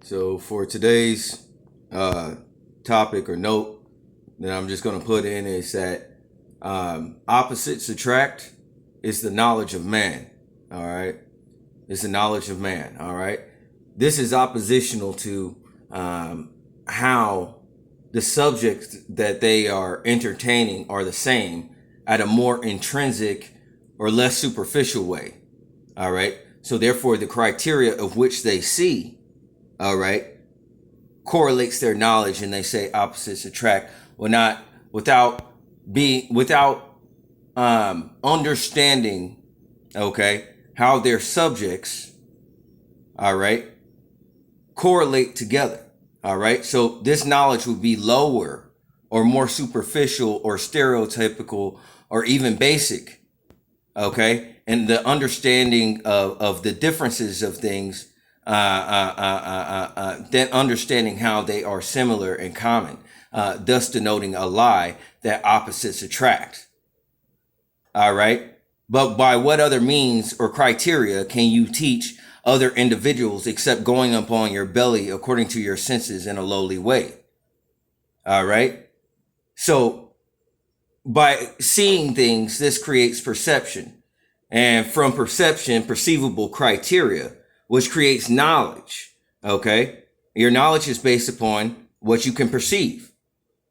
So for today's topic or note that I'm just going to put in is that opposites attract is the knowledge of man. All right. It's the knowledge of man. All right. This is oppositional to how the subjects that they are entertaining are the same at a more intrinsic or less superficial way. All right. So therefore, the criteria of which they see, all right, correlates their knowledge, and they say opposites attract. Well, not without understanding, okay, how their subjects, all right, correlate together. All right. So this knowledge would be lower or more superficial or stereotypical or even basic. Okay. And the understanding of the differences of things, then understanding how they are similar and common, thus denoting a lie that opposites attract. All right. But by what other means or criteria can you teach other individuals except going upon your belly according to your senses in a lowly way? All right. So by seeing things, this creates perception. And from perception, perceivable criteria, which creates knowledge. Okay. Your knowledge is based upon what you can perceive,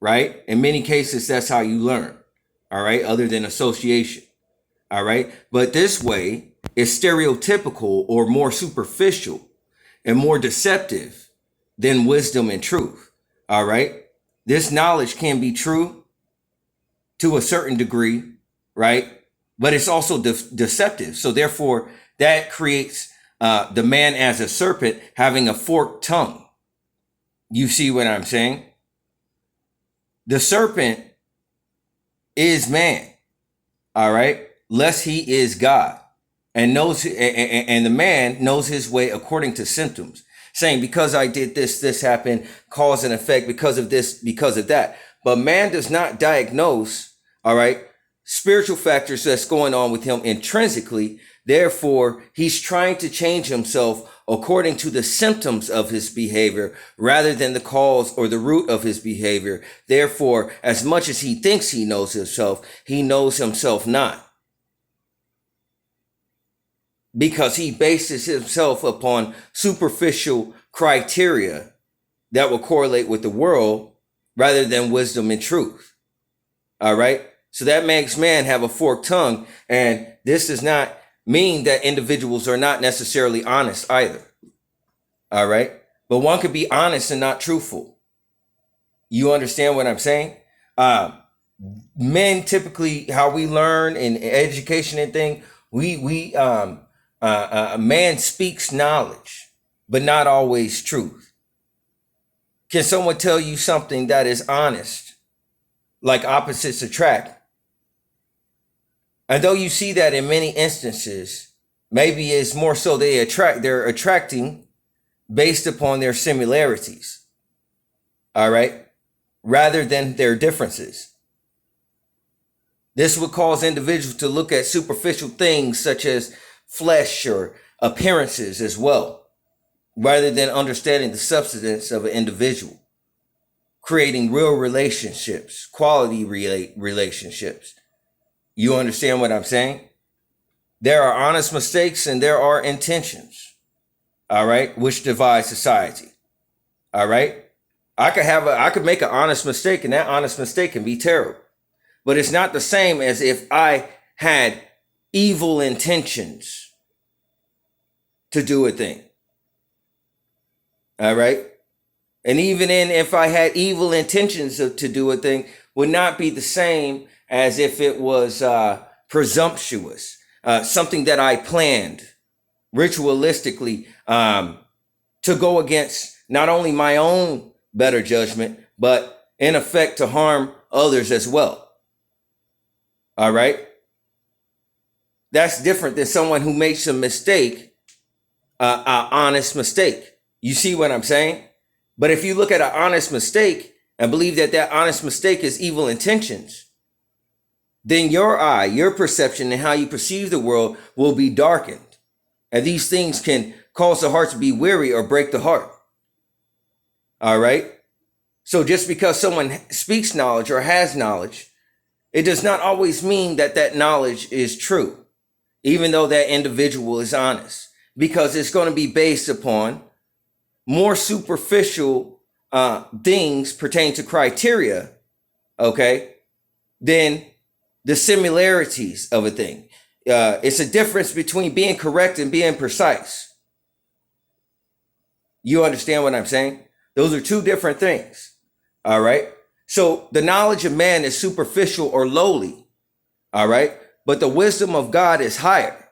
right? In many cases, that's how you learn. All right. Other than association. All right. But this way is stereotypical or more superficial and more deceptive than wisdom and truth. All right. This knowledge can be true to a certain degree, right? But it's also deceptive. So therefore, that creates the man as a serpent having a forked tongue. You see what I'm saying? The serpent is man, all right, lest he is God, and the man knows his way according to symptoms, saying, because I did this, this happened, cause and effect, because of this, because of that. But man does not diagnose, all right, spiritual factors that's going on with him intrinsically. Therefore, he's trying to change himself according to the symptoms of his behavior rather than the cause or the root of his behavior. Therefore, as much as he thinks he knows himself not, because he bases himself upon superficial criteria that will correlate with the world rather than wisdom and truth. All right. So that makes man have a forked tongue. And this does not mean that individuals are not necessarily honest either. All right. But one could be honest and not truthful. You understand what I'm saying? Men typically, how we learn in education and thing, a man speaks knowledge, but not always truth. Can someone tell you something that is honest, like opposites attract? And though you see that in many instances, maybe it's more so they're attracting based upon their similarities. All right. Rather than their differences. This would cause individuals to look at superficial things such as flesh or appearances as well, rather than understanding the substance of an individual, creating real relationships, quality relationships. You understand what I'm saying? There are honest mistakes and there are intentions, all right, which divide society. All right. I could make an honest mistake, and that honest mistake can be terrible, but it's not the same as if I had evil intentions to do a thing. All right. And even if I had evil intentions to do a thing, would not be the same as if it was presumptuous, something that I planned ritualistically to go against not only my own better judgment, but in effect to harm others as well. All right. That's different than someone who makes a mistake, an honest mistake. You see what I'm saying? But if you look at an honest mistake and believe that that honest mistake is evil intentions, then your eye, your perception, and how you perceive the world will be darkened. And these things can cause the heart to be weary or break the heart. All right. So just because someone speaks knowledge or has knowledge, it does not always mean that that knowledge is true, even though that individual is honest, because it's going to be based upon more superficial things pertaining to criteria, okay, than the similarities of a thing. It's a difference between being correct and being precise. You understand what I'm saying? Those are two different things. All right. So the knowledge of man is superficial or lowly. All right. But the wisdom of God is higher.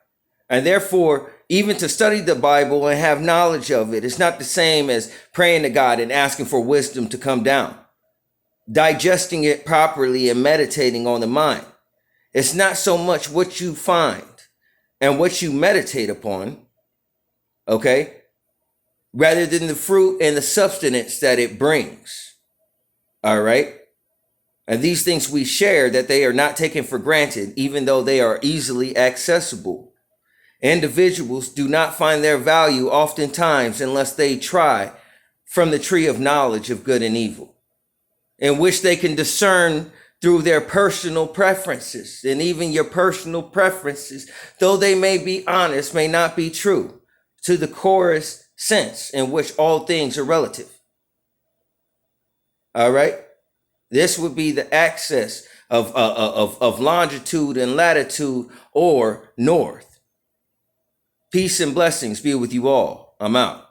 And therefore, even to study the Bible and have knowledge of it, it's not the same as praying to God and asking for wisdom to come down. Digesting it properly and meditating on the mind. It's not so much what you find and what you meditate upon, okay, rather than the fruit and the substance that it brings. All right. And these things we share, that they are not taken for granted, even though they are easily accessible. Individuals do not find their value oftentimes unless they try from the tree of knowledge of good and evil, in which they can discern through their personal preferences. And even your personal preferences, though they may be honest, may not be true to the chorus sense in which all things are relative. All right. This would be the axis of longitude and latitude, or north. Peace and blessings be with you all. I'm out.